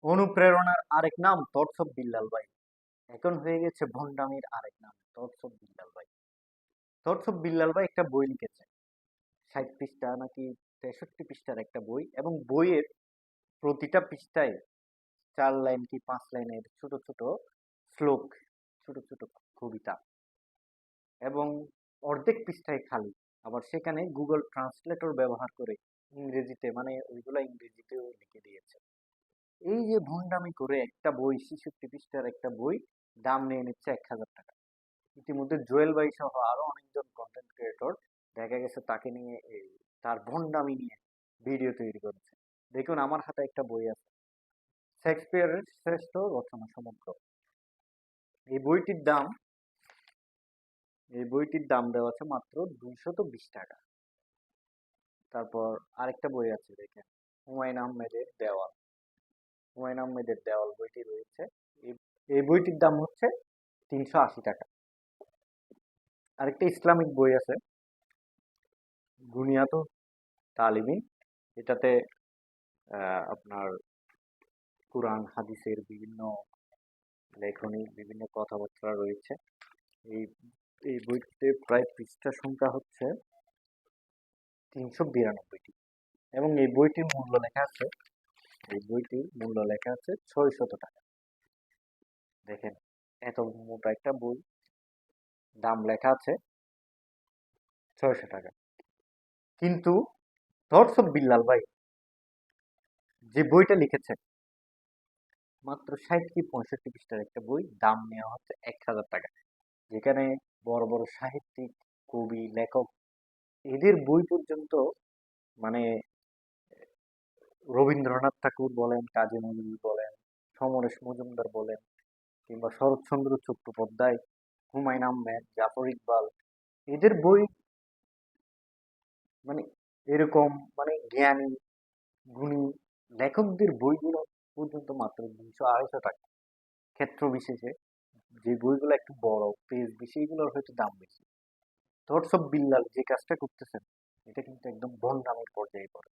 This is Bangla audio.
অনুপ্রেরণার আরেক নাম থটস অফ বিল্লাল ভাই। এখন হয়ে গেছে ভণ্ডামির আরেক নাম থটস অফ বিল্লাল ভাই। থটস অফ বিল্লাল ভাই একটা বই লিখেছে, 60 পৃষ্ঠা নাকি 63 পৃষ্ঠার একটা বই, এবং বইয়ের প্রতিটা পৃষ্ঠায় 4 লাইন কি 5 লাইনের ছোট ছোট শ্লোক, ছোট ছোট কবিতা, এবং অর্ধেক পৃষ্ঠায় খালি। আবার সেখানে গুগল ট্রান্সলেটর ব্যবহার করে ইংরেজিতে, মানে ওইগুলা ইংরেজিতেও লিখে দিয়েছে। এই যে ভণ্ডামি করে একটা বই, 66 পৃষ্ঠার একটা বই দাম নিয়ে নিচ্ছে 1,000 টাকা। ইতিমধ্যে জুয়েল ভাই সহ আরো অনেকজন কন্টেন্ট ক্রিয়েটর দেখা গেছে তাকে নিয়ে তার ভণ্ডামি নিয়ে ভিডিও তৈরি করেছে। দেখুন আমার হাতে একটা বই আছে, শেক্সপিয়ারের শ্রেষ্ঠ রচনা সমগ্র। এই বইটির দাম এই বইটির দাম দেওয়া আছে মাত্র 220 টাকা। তারপর আরেকটা বই আছে দেখেন, হুমায়ুন আহমেদের দেওয়াল। হুমায়ুন আহমেদের দেওয়াল বইটি রয়েছে, এই এই বইটির দাম হচ্ছে 380 টাকা। আরেকটা ইসলামিক বই আছে, বুনিয়াদ তালিবিন। এটাতে আপনার কোরআন হাদিসের বিভিন্ন লেখনী, বিভিন্ন কথাবার্তা রয়েছে। এই এই বইটিতে প্রায় পৃষ্ঠা সংখ্যা হচ্ছে 392টি, এবং এই বইটির মূল্য লেখা আছে 600 টাকা। দেখেন, এত মোটা একটা বই, দাম লেখা আছে 600 টাকা। কিন্তু থটস অফ বিল্লাল ভাই যে বইটা লিখেছে, মাত্র 60 কি 65 পৃষ্ঠার একটা বই, দাম নেওয়া হচ্ছে 1,000 টাকা। যেখানে বড় বড় সাহিত্যিক, কবি, লেখক, এদের বই পর্যন্ত, মানে রবীন্দ্রনাথ ঠাকুর বলেন, কাজী নজরুল বলেন, সমরেশ মজুমদার বলেন, কিংবা শরৎচন্দ্র চট্টোপাধ্যায়, হুমায়ুন আহমেদ, জাফর ইকবাল, এদের বই, মানে এরকম, মানে জ্ঞানী গুণী লেখকদের বইগুলো পর্যন্ত মাত্র 200-250 টাকা, ক্ষেত্র বিশেষে। যে বইগুলো একটু বড় পেজ বেশি, এগুলোর হয়তো দাম বেশি। থটস অফ বিল্লাল যে কাজটা করতেছেন, এটা কিন্তু একদম ভণ্ডামির পর্যায়ে পড়ে।